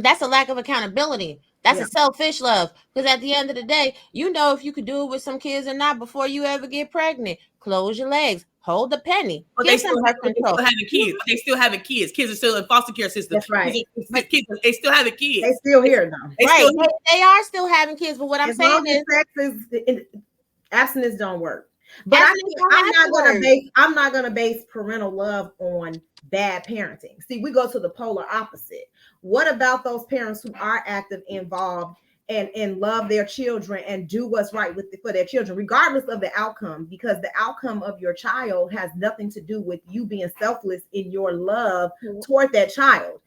That's a lack of accountability. That's a selfish love. Because at the end of the day, you know if you could do it with some kids or not before you ever get pregnant. Close your legs. Hold the penny. But Get some birth control. They still having kids. Kids are still in foster care system. That's right. They still having kids. They still here though. Right. They are still having kids. But what I'm saying is abstinence don't work. But I'm not gonna base parental love on bad parenting. See, we go to the polar opposite. What about those parents who are active, involved, and love their children and do what's right for their children, regardless of the outcome? Because the outcome of your child has nothing to do with you being selfless in your love toward that child.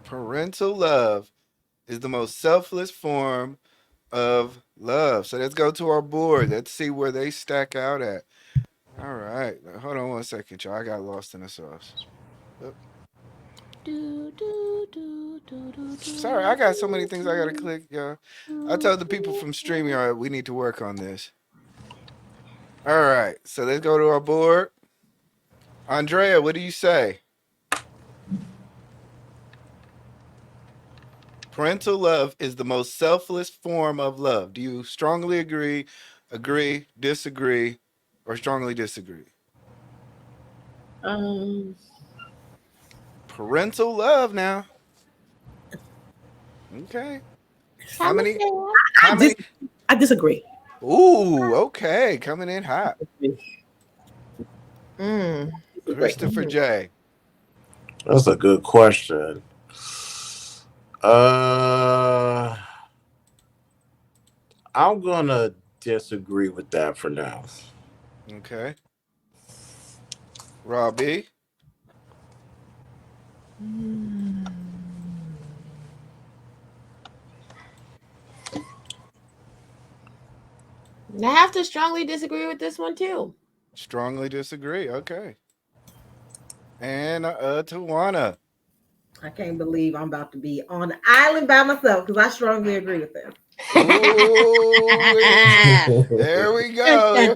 Parental love is the most selfless form of love. So let's go to our board. Let's see where they stack out at. All right. Hold on one second, y'all. I got lost in the sauce. Oh. Sorry, I got so many things I gotta click, y'all. I told the people from StreamYard we need to work on this. All right. So let's go to our board. Andrea, what do you say? Parental love is the most selfless form of love. Do you strongly agree, disagree, or strongly disagree? Parental love now. Okay. How many? I disagree. Ooh, okay. Coming in hot. Christopher J. That's a good question. I'm gonna disagree with that for now. Okay. Robbie. I have to strongly disagree with this one too. Strongly disagree. Okay. And Tawana. I can't believe I'm about to be on the island by myself because I strongly agree with this. There we go.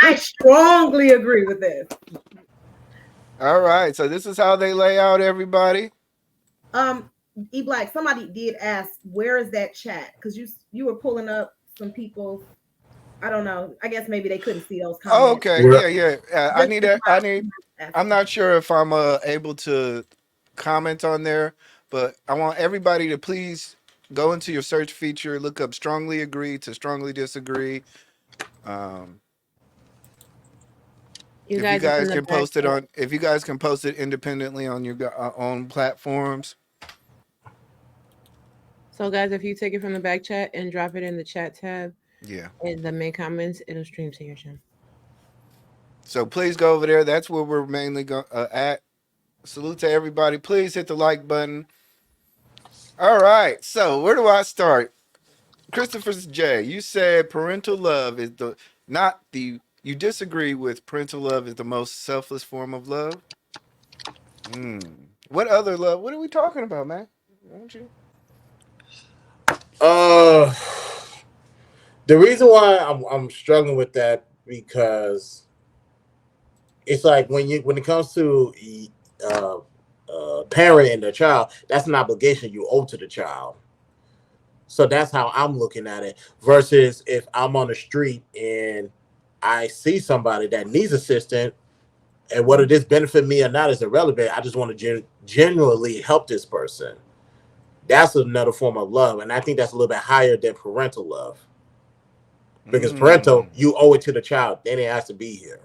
I strongly agree with this. All right. So this is how they lay out, everybody. E Black, somebody did ask, where is that chat? Because you were pulling up some people. I don't know. I guess maybe they couldn't see those comments. Oh, okay. Yeah. I'm not sure if I'm able to comment on there, but I want everybody to please go into your search feature, look up strongly agree to strongly disagree. If you guys can post it independently on your own platforms. So guys, if you take it from the back chat and drop it in the chat tab, in the main comments, it'll stream to your channel. So please go over there. That's where we're mainly at. Salute to everybody. Please hit the like button. All right. So where do I start? Christopher J, you said parental love is you disagree with parental love is the most selfless form of love? What other love? What are we talking about, man? Don't you? The reason why I'm struggling with that because it's like when it comes to parent and the child, that's an obligation you owe to the child. So that's how I'm looking at it. Versus if I'm on the street and I see somebody that needs assistance, and whether this benefit me or not is irrelevant. I just want to genuinely help this person. That's another form of love, and I think that's a little bit higher than parental love. Because parental, you owe it to the child. They didn't have to be here.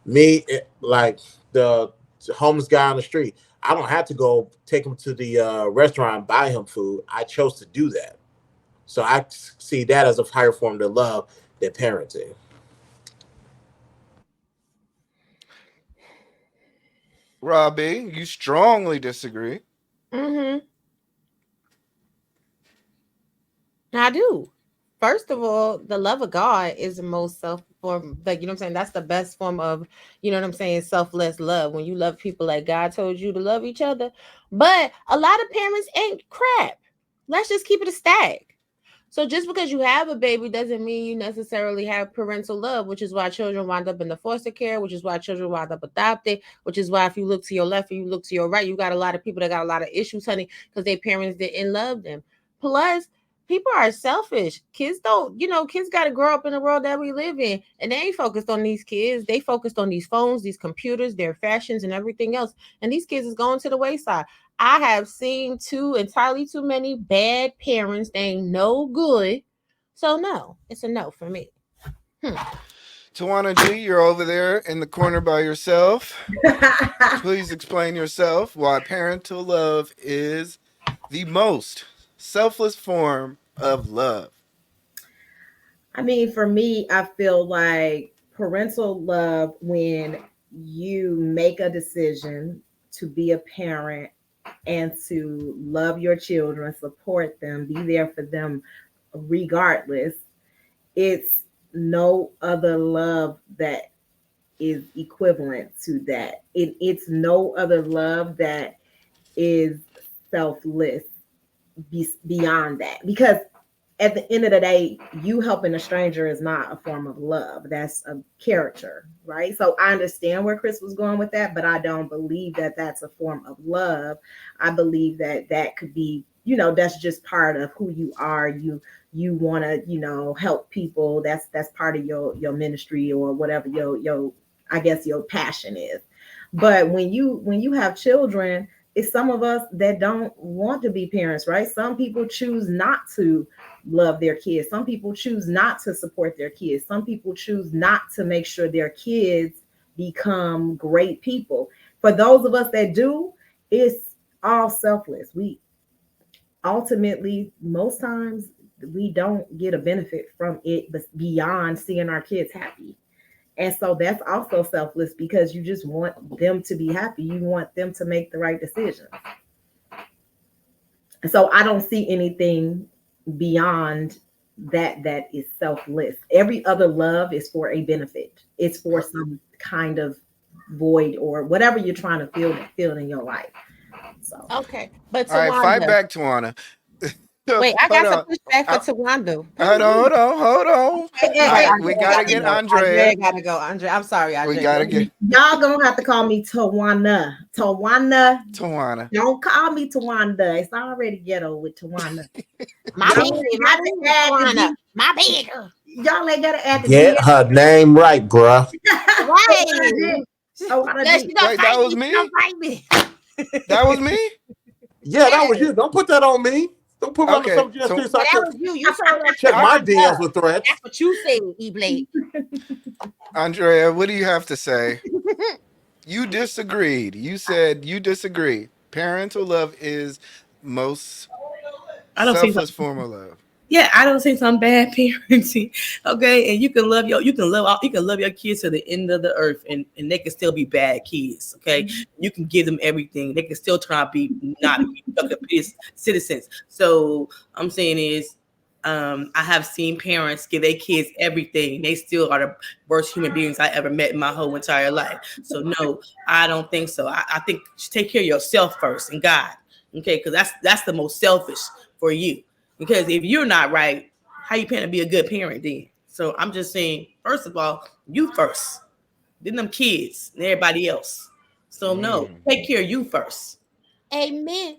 Me, like the homeless guy on the street, I don't have to go take him to the restaurant and buy him food. I chose to do that. So I see that as a higher form of love than parenting. Robbie, you strongly disagree. I do. First of all, the love of God is the most form, like, you know what I'm saying? That's the best form of, you know what I'm saying, selfless love. When you love people like God told you to love each other. But a lot of parents ain't crap. Let's just keep it a stack. So just because you have a baby doesn't mean you necessarily have parental love, which is why children wind up in the foster care, which is why children wind up adopted, which is why if you look to your left and you look to your right, you got a lot of people that got a lot of issues, honey, because their parents didn't love them. Plus, people are selfish. Kids don't, kids got to grow up in the world that we live in, and they ain't focused on these kids. They focused on these phones, these computers, their fashions, and everything else. And these kids is going to the wayside. I have seen entirely too many bad parents. They ain't no good. So no, it's a no for me. Tawana G, you're over there in the corner by yourself. Please explain yourself why parental love is the most selfless form of love. I mean, for me, I feel like parental love, when you make a decision to be a parent and to love your children, support them, be there for them regardless, it's no other love that is equivalent to that. It's no other love that is selfless beyond that. Because at the end of the day, you helping a stranger is not a form of love. That's a character, right? So I understand where Chris was going with that, but I don't believe that that's a form of love. I believe that that could be, that's just part of who you are. You want to, help people. That's part of your ministry or whatever your I guess your passion is. But when you have children, it's some of us that don't want to be parents, right? Some people choose not to love their kids. Some people choose not to support their kids. Some people choose not to make sure their kids become great people. For those of us that do, it's all selfless. We ultimately, most times, we don't get a benefit from it, but beyond seeing our kids happy. And so that's also selfless, because you just want them to be happy. You want them to make the right decisions. And so I don't see anything beyond that is selfless. Every other love is for a benefit. It's for some kind of void or whatever you're trying to feel in your life. So Okay, but All right, fight Tawanda, back, Tawana. wait, I Hold got some on. pushback for I- Tawanda. Hold on. hey, hey, All hey, right, we Andrea gotta got to get go. Andrea Andrea. got to go. Andrea, I'm sorry, We Andrea. Go gotta ahead. get y'all gonna have to call me Tawana. Tawana. Tawana. Don't call me Tawanda. It's already ghetto with Tawana. My Y'all baby, ain't my got to baby, add the Tawana, D. my baby. Y'all ain't got to add the D. Get her name right, bruh. Right. Tawana Yeah, D. she gonna Wait, that fight was me. She gonna me? fight me. That was me? Yeah, that was Yes. you. Don't put that on me. Don't put it on the Okay. subject So too, so Yeah, I that can was you. You told her to check my wind DMs up. with threats. That's what you said, E-Blade. Andrea, what do you have to say? You disagreed. You said you disagree. Parental love is most I don't see selfless something. form of love. Yeah, I don't see some bad parenting. Okay, and you can love your kids to the end of the earth, and they can still be bad kids. Okay, you can give them everything, they can still try to be not be productive citizens. So I'm saying is, I have seen parents give their kids everything. They still are the worst human beings I ever met in my whole entire life. So no, I don't think so. I think take care of yourself first and God. Okay, because that's the most selfish for you. Because if you're not right, how you plan to be a good parent then? So I'm just saying, first of all, you first, then them kids and everybody else. So no, Mm. take care of you first. Amen.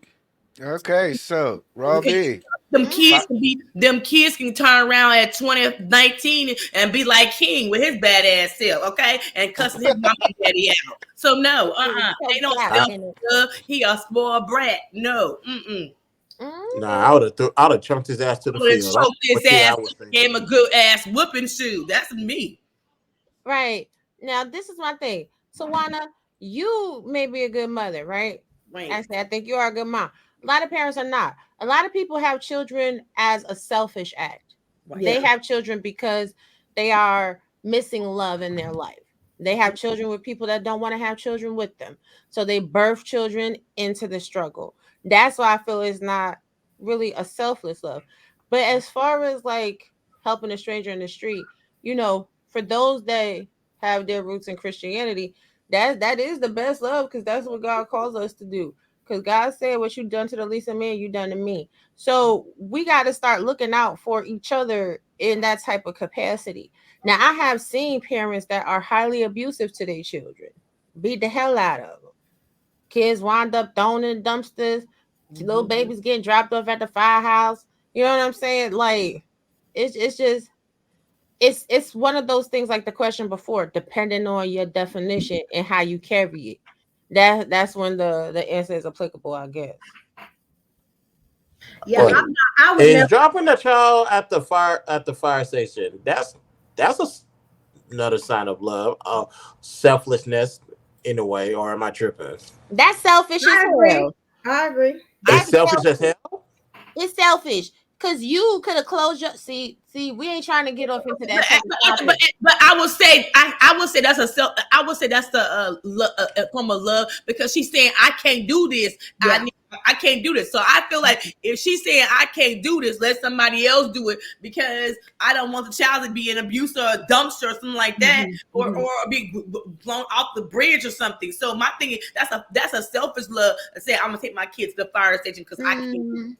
Okay, so Okay. Robbie. Mhm. Them kids can turn around at 20, 19 and be like King with his badass self, okay? And cussing his mom and daddy out. So no, So ain't no doubt I, self in it. love. He a spoiled brat. No, mm-mm. nah, Mhm. I would have chunked his ass to the I'm gonna field. I don't choke know his what you ass, I was gave thinking. him a good ass whooping shoe. That's me. Right. Now, this is my thing. Tawana, you may be a good mother, right? Right. Actually, I think you are a good mom. A lot of parents are not. A lot of people have children as a selfish act. Right. They Yeah. have children because they are missing love in their life. They have children with people that don't want to have children with them. So they birth children into the struggle. That's why I feel it's not really a selfless love. But as far as like helping a stranger in the street, for those that have their roots in Christianity, that is the best love, because that's what God calls us to do. because God said, what you done to the least of men, you done to me. So we got to start looking out for each other in that type of capacity. Now, I have seen parents that are highly abusive to their children, beat the hell out of them. Kids wind up thrown in dumpsters, little babies getting dropped off at the firehouse. You know what I'm saying? Like, it's just it's one of those things like the question before, depending on your definition and how you carry it. That's when the answer is applicable, I guess. Yeah, But I would is never. dropping a child at the fire station, that's another sign of love, selflessness in a way, or am I tripping? That's selfish as I agree. hell. I agree. It's That's selfish as selfish. hell. It's selfish. Cause you could have closed your see, we ain't trying to get off into that type of But, topic. but, but I will say, I will say that's a self. I will say that's the a form of love because she's saying I can't do this. Yeah. I can't do this. So I feel like if she's saying I can't do this, let somebody else do it because I don't want the child to be in abuse or a dumpster or something like that, or be blown off the bridge or something. So my thing is that's a selfish love. To say I'm gonna take my kids to the fire station because I can't.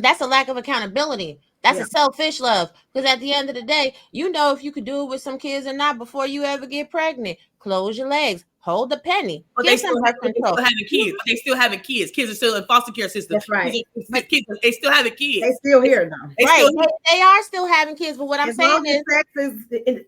That's a lack of accountability. That's Yeah. a selfish love. Because at the end of the day, you know if you could do it with some kids or not before you ever get pregnant. Close your legs, hold the penny, But get some birth control. having kids. But they still having kids. Kids are still in foster care system. That's right. They still having They kids. still here though. They Right. still They are still having kids, but what I'm As saying long as is sex is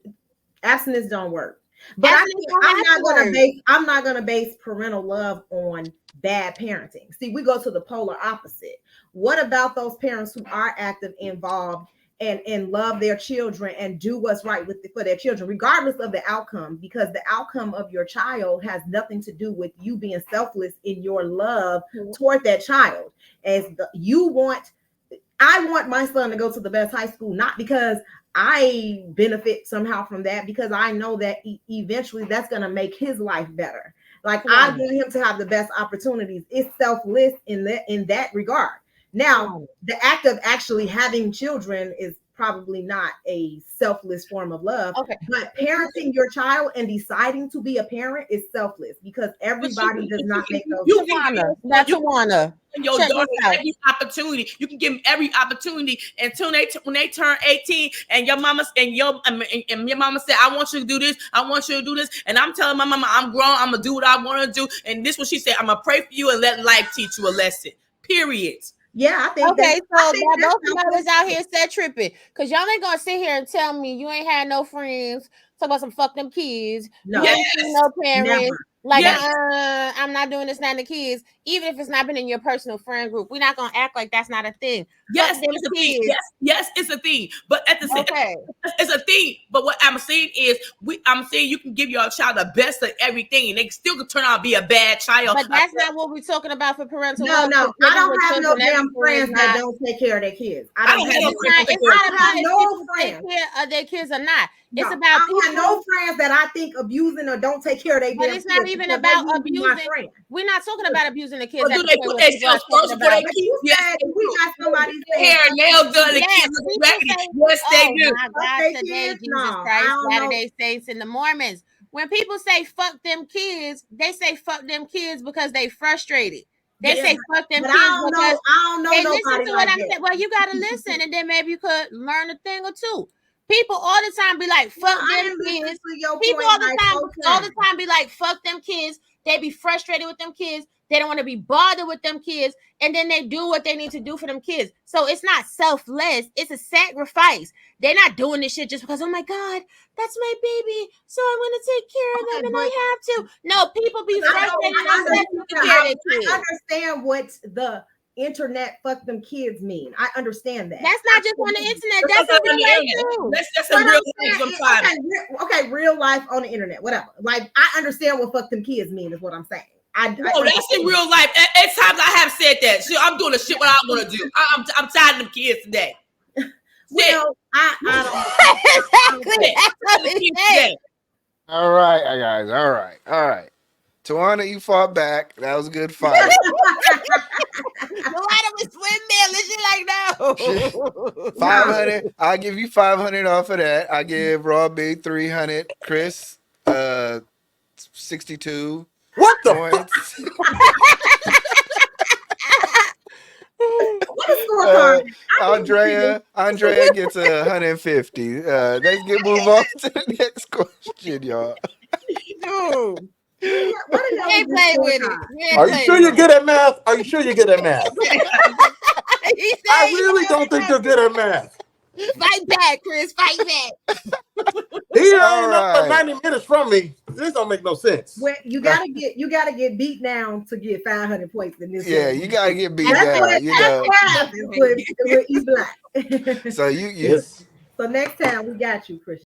abstinence don't work. But I abstinence think don't have to work. I'm not gonna base parental love on bad parenting. See, we go to the polar opposite. What about those parents who are active, involved, and love their children and do what's right for their children, regardless of the outcome? Because the outcome of your child has nothing to do with you being selfless in your love toward that child. I want my son to go to the best high school, not because I benefit somehow from that, because I know that eventually that's going to make his life better. Like I want him to have the best opportunities. It's selfless in that regard. Now, the act of actually having children is probably not a selfless form of love. Okay. But parenting your child and deciding to be a parent is selfless because everybody does not make those. Tawana. Your daughter every opportunity. You can give them every opportunity until when they turn 18 and your mama and your mama said, I want you to do this, I want you to do this. And I'm telling my mama, I'm grown, I'm gonna do what I want to do. And this is what she said, I'm gonna pray for you and let life teach you a lesson. Period. Yeah, I think okay, so both mothers out here said tripping. Cause y'all ain't gonna sit here and tell me you ain't had no friends. Talk about some fuck them kids. No. You ain't seen no parents. Never. Like, I'm not doing this now to kids, even if it's not been in your personal friend group. We're not gonna act like that's not a thing. Yes, it's a thing. Yes, it's a thing. But at the same time, it's a thing. But what I'm saying is, I'm saying you can give your child the best of everything, and they still can turn out to be a bad child. But that's not what we're talking about for parental love. No, I don't have no damn friends that don't take care of their kids. I don't have no friends. It's not about no friends take care of their kids or not. It's about I don't have no friends that I think abusing or don't take care of their kids. But it's not even about abusing. We're not talking about abusing the kids. Do they put themselves first for their kids? Yes, we got somebody's hair, nails done, the kids look raggedy. Yes, they do. My God, today, Jesus Christ, Latter-day Saints and the Mormons. When people say fuck them kids, they say fuck them kids because they frustrated. They say fuck them kids because I don't know they nobody listen to like what I'm that. saying. Well, you gotta listen, and then maybe you could learn a thing or two. People all the time be like, fuck them kids. People all the time be like, fuck them kids. They be frustrated with them kids. They don't want to be bothered with them kids. And then they do what they need to do for them kids. So it's not selfless. It's a sacrifice. They're not doing this shit just because, oh my God, that's my baby. So I'm going to take care of them and I have to. No, people be frustrated. I understand what the internet fuck them kids mean. I understand that. That's not just on the internet. That's on real life too. That's in real life. Okay, real life on the internet, whatever. Like I understand what fuck them kids mean is what I'm saying. No, that's in real life. At times I have said that. Shit, I'm doing the shit what I want to do. I'm tired of them kids today. Well, I don't. All right, guys. All right. Tawana, you fought back. That was a good fight. Tawana was windmill. She like no. 500. I'll give you 500 off of that. I give Raw B 300. Chris, 62. What the fuck? scorecard. I need to see this. Andrea gets 150. Let's move on to the next question, y'all. Dude, What are we y'all ain't with this playing with it. scorecard? We ain't Are you playing sure you're with good at math? Are you sure you're good at math? it. He I said he really don't think you're good at math. fight back, Chris. Fight back. He All ain't up but right. 90 minutes from me. This don't make no sense. Well, you gotta get beat down to get 500 points in this. Yeah, you gotta get beat That's down. what You know. happens with E Black. So you Yes. So next time we got you, Christian.